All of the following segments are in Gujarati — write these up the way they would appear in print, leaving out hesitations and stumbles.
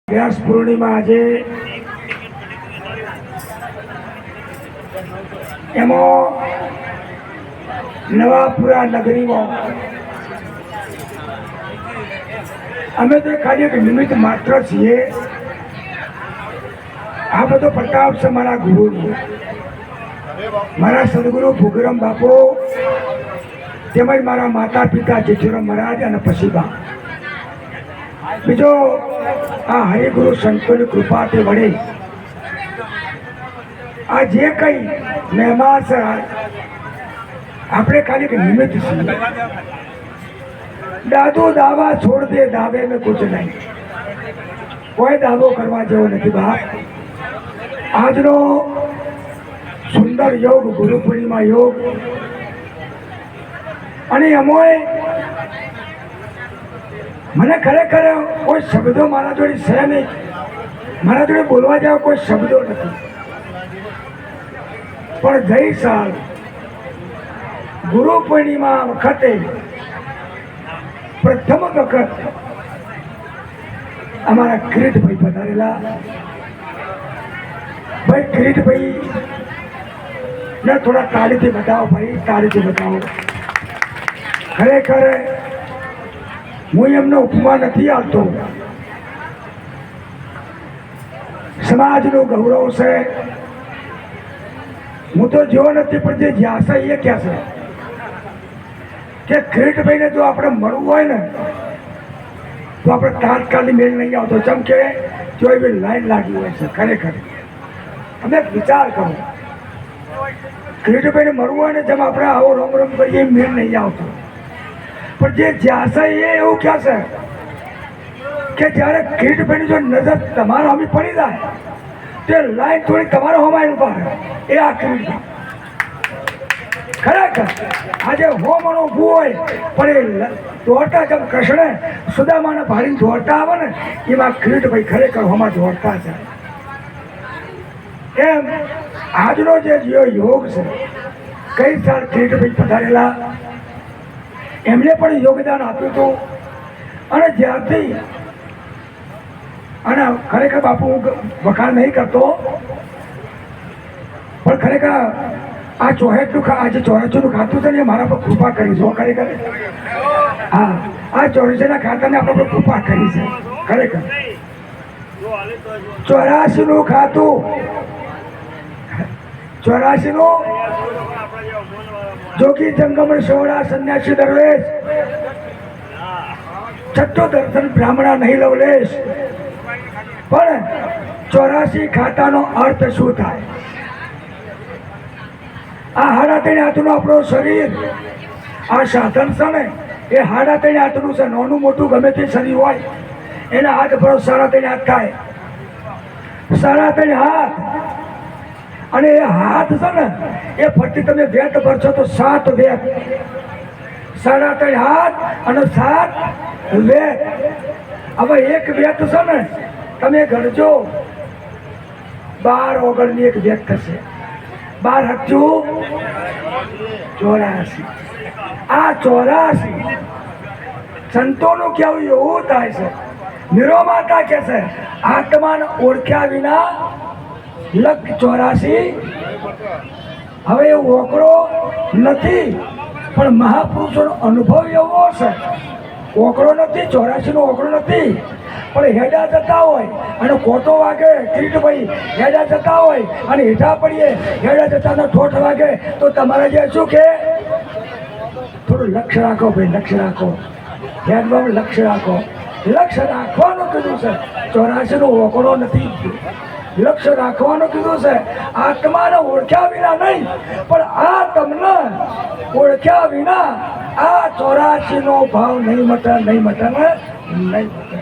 વ્યાસ પૂર્ણિમા આજે એમાં નવાપુરા નગરીમાં અમે તો ખાલી એક નિમિત્ત માત્ર છીએ. આ બધો પ્રતાપ છે મારા ગુરુનો, મારા સદગુરુ ભૂગરમ બાપુ, તેમજ મારા માતા પિતા જેઠુરામ મહારાજ અને પછીબા. બીજો આ હરિગુરુ સંતોની કૃપાથી વડે આ જે કઈ મહેમાન છે આપણે ખાલી નિમિત્ત છીએ. દાદુ દાવા છોડ દે, દાવે મેં કુછ નહીં. કોઈ દાવો કરવા જેવો નથી બાપ. આજનો સુંદર યોગ, ગુરુ પૂર્ણિમા યોગ, અને એમાંય મને ખરેખર કોઈ શબ્દો મારા જોડે છે નહીં. મારા જોડે બોલવા જેવા કોઈ શબ્દો નથી. પણ ગઈ સાલ ગુરુ પૂર્ણિમા વખતે પ્રથમ વખત અમારા કિરીટભાઈ પધારેલા. ભાઈ કિરીટભાઈ ને થોડા તાળીથી બતાવો, ભાઈ તાળીથી બતાવો. ખરેખર હું એમનો ઉપમા નથી આવતો. સમાજનું ગૌરવ છે. હું તો જેવો નથી, પણ જે જ્યાં છે એ ક્યાં છે કે કિરીટભાઈને જો આપણે મળવું હોય ને તો આપણે તાત્કાલિક મેળ નહીં આવતો. જેમ કે જો એવી લાઈન લાગી હોય છે. ખરેખર તમે વિચાર કરો, કિરીટભાઈને મળવું હોય ને જેમ આપણે આવો રોમ રોમ કરીએ મેળ નહીં આવતો. પણ જે જ્યાં છે એ એવું ક્યાં છે કે જ્યારે કિરીટભાઈની જો નજર તમારા હમી પડી જાય તે લાઈન થોડી તમારા હોમાં ઉભા રહે. એ આ કિરીટભાઈ ખરેખર આજે હો મણો ઊભું હોય પણ એ દોડતા જેમ કૃષ્ણ સુદામાને ભાડીને દોડતા આવે ને એમાં કિરીટભાઈ ખરેખર હોમાં દોડતા છે. એમ આજનો જે યોગ છે, કઈ સાલ કિરીટભાઈ પધારેલા, એમને પણ યોગદાન આપ્યું હતું. અને જ્યારથી, અને ખરેખર બાપુ હું વખાણ નહીં કરતો, પણ ખરેખર આ ચોહેટનું આજે ચોરાસીનું ખાતું છે ને એ મારા પર કૃપા કરી છે. ખરેખર હા, આ ચોરાસીના ખાતાને આપણા પર કૃપા કરી છે. ખરેખર 84નું ખાતું, 84નું જોગી જંગમ સોડા સંન્યાસી દરવેશ, છઠ્ઠો દર્શન બ્રાહ્મણા નહીં લવલેશ. પણ 84 ખાતાનો અર્થ શું થાય? આ 3.5 હાથનું આપણું શરીર, આ સાધન છે ને એ 3.5 હાથનું છે. નાનું મોટું ગમે તે શરીર હોય એના હાથ ભરો 3.5 હાથ થાય. 3.5 હાથ, અને એ હાથ છે ને એ ફરતી તમે વેત ભરશો તો 7 વેત. 3.5 હાથ અને 7 વેત. હવે એક વેત છે ને તમે ગણજો 12 ઓગણની એક વેત થશે. 12 84. આ 84 સંતોનું કેવું એવું થાય છે. નિરો માતા કે છે આત્માને ઓળખ્યા વિના લખ 84. હવે એ ઓકળો નથી, પણ મહાપુરુષોનો અનુભવ એવો છે. ઓકળો નથી, 84નો ઓકળો નથી, પણ હેડા જતા હોય અને કોટો વાગે, કિરીટભાઈ હેડા જતા હોય અને હેઠા પડીએ, હેડા જતાનો ઠોઠ વાગે તો તમારે જે શું કે થોડું લક્ષ્ય રાખો ભાઈ, લક્ષ્ય રાખો. હેડમાં લક્ષ્ય રાખો. લક્ષ્ય રાખવાનું કીધું છે. 84નો ઓકળો નથી, લક્ષ્ય રાખવાનું કીધું છે. આત્માને ઓળખ્યા વિના નહીં, પણ આ તમને ઓળખ્યા વિના આ 84નો ભાવ નહીં મટે, નહીં મટે ને નહીં મટે.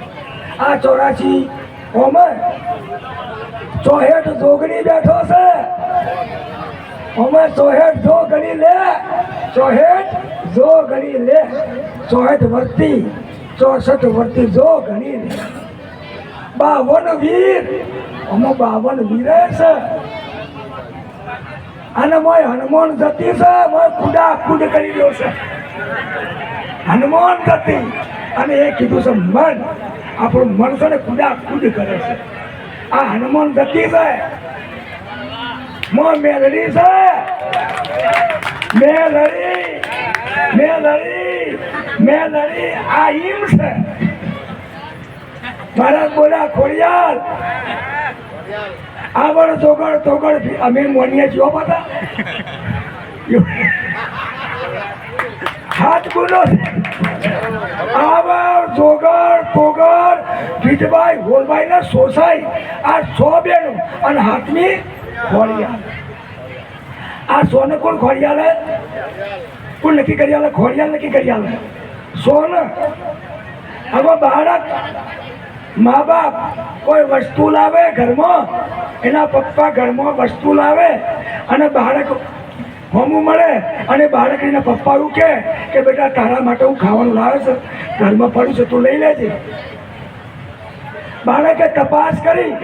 આ 84 ઓમે 64 જોગણી બેઠો છે. ઓમે 64 જો ગણી લે, 64 જો ગણી લે, 64 વર્તી, 64 વર્તી જો ગણી લે. 52 વીર, અમે 52 વીરે છે. અને મોય હનુમાન જતી છે, મોય કુડા કુડ કરી રહ્યો છે. હનુમાન ગતિ અને એ કીધું છે મન, આપણું મન છે ને કુદા કુદ કરે છે. આ હનુમાન ગતિ છે, મેલડી છે, મેલડી આ ઈમ છે. મહારાજ બોલ્યા ખોડિયાર આવડ તોગડ તોગડ અમે મોનિયા જીવો પાતા હાથ ગુનો આવડ તોગડ તોગડ ભીટભાઈ હોલભાઈ ને સોસાઈ આ 100 બેનો અને હાથની ખોડિયાર. આ 100 ને કોણ ખોડિયાર હે? કોણ નક્કી કરી આલે? ખોડિયાર નક્કી કરી આલે 100 ને. હવે બાળક મા બાપ કોઈ વસ્તુ લાવે ઘરમાં, એના પપ્પા ઘરમાં વસ્તુ લાવે અને બાળક હોમું મળે અને બાળક એના પપ્પા એવું કે બેટા તારા માટે હું ખાવાનું લાવે છે, ઘરમાં પડ્યું છે તું લઈ લેજે. બાળકે તપાસ કરી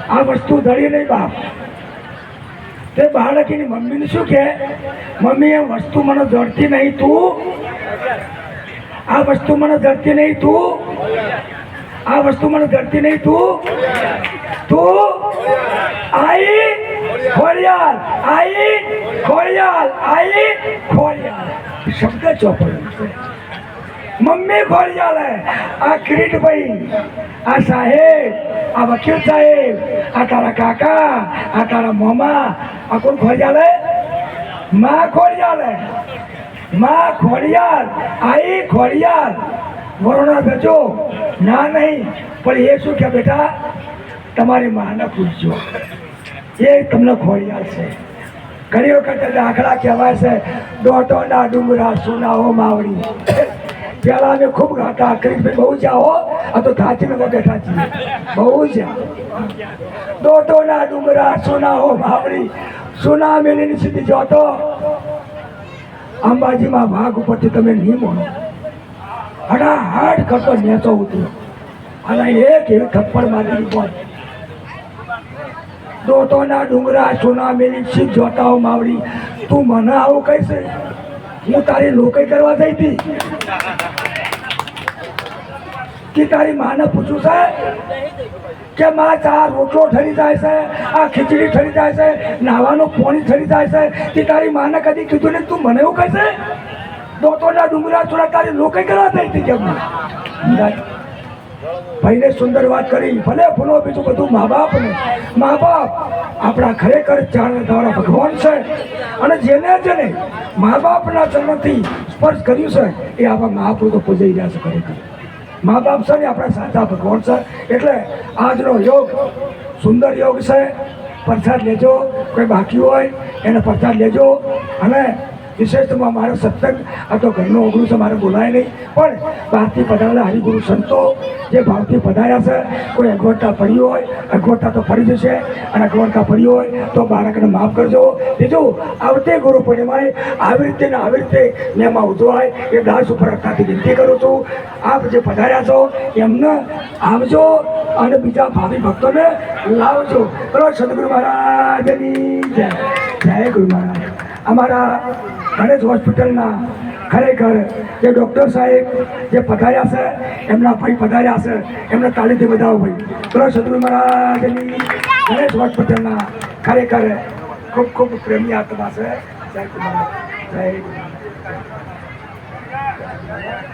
આ વસ્તુ ધરી નહીં બાપ. તે બાળક એની મમ્મીને શું કહે, મમ્મી એ વસ્તુ મને જડતી નહીં, તું આ વસ્તુ મને જડતી નહીં, તું આ વસ્તુ મને જડતી નહીં, તું આઈ ખોડિયાર, આઈ ખોડિયાર, આઈ ખોડિયાર. શબ્દ ચોપડ્યો છે. મમ્મી ખોડિયાર હે. આ કિરીટભાઈ, આ સાહેબ, આ વકીલ સાહેબ, આ તારા કાકા, આ તારા મોમા, આ કોણ ખોડિયાર હે? માં ખોડિયાર હે. માં ખોડિયાર, આઈ ખોડિયાર. વરોણા ગજો ના નહીં, પણ એ શું કે બેટા તમારી માને પૂછજો, એ તમને ખોડિયાર છે. ઘણી વખત દાખલા કહેવાય છે, દોટોના ડુંગરા સુનાઓ માવડી. પેલા અમે ખૂબ ગાતા, ક્રિકેટ બહુ જાઓ, આ તો થાચીને બેઠા છીએ, બહુ જા. દોટોના ડુંગરા સુનાઓ માવડી, સુના મેલીની સીધી જોતો અંબાજીમાં ભાગ ઉપરથી તમે નહીં મોનો હડાહડ કરતો નેચો ઉતર્યો અને એક એવી થપ્પડ મારી બોલ. દોટોના ડુંગરા સોના મેલી શીખ જોતાઓ માવડી, તું મને આવું કહીશ? હું તારી લોકઈ કરવા જઈ હતી કે તારી માને પૂછું છે કે માં ચા રોટલો ઠરી જાય છે, આ ખીચડી ઠરી જાય છે, નાવાનું પાણી ઠરી જાય છે, કે તારી માને કદી કીધું ને તું મને એવું કહેશે? દોટોના ડુંગરા છોડા તારી લોકઈ કરવા થઈ હતી કેમ? ભાઈને સુંદર વાત કરી, ભલે ભૂલો બીજું બધું મા બાપ આપણા ખરેખર જાણ દ્વારા ભગવાન છે. અને જેને મા બાપના ચરણથી સ્પર્શ કર્યું છે એ આવા મહાપુરુષો પૂજાઈ રહ્યા છે. ખરેખર મા બાપ છે ને આપણા સાચા ભગવાન છે. એટલે આજનો યોગ સુંદર યોગ છે. પ્રસાદ લેજો, કોઈ બાકી હોય એને પ્રસાદ લેજો. અને વિશેષમાં મારો સત્સંગ આ તો ઘરનું ઓગળું છે, મારે બોલાય નહીં, પણ બહારથી પધારેલા હરિગુરુ સંતો જે ભાવથી પધાર્યા છે, કોઈ અગવડતા પડી હોય, અગવડતા તો પડી જશે, અને અગવડતા પડી હોય તો બાળકને માફ કરજો. બીજું આવતી ગુરુ પૂર્ણિમાએ આવી રીતે ને આવી રીતે મેમાં ઉજવાય એ દાસ ઉપર રખતાથી વિનંતી કરું છું. આપ જે પધાર્યા છો એમને આવજો અને બીજા ભાવિ ભક્તોને લાવજો. બરોબર. સદગુરુ મહારાજની જય. જય ગુરુ મહારાજ. અમારા ગણેશ હોસ્પિટલના ખરેખર જે ડૉક્ટર સાહેબ જે પધાર્યા છે, એમના ભાઈ પધાર્યા છે, એમને તાળીથી બધાવો ભાઈ. બરોબર. સદગુરુ મહારાજની ગણેશ હોસ્પિટલના ખરેખર ખૂબ ખૂબ પ્રેમી આત્મા છે. જય ગુરુ મહારાજ. જય ગુરુ મહારાજ.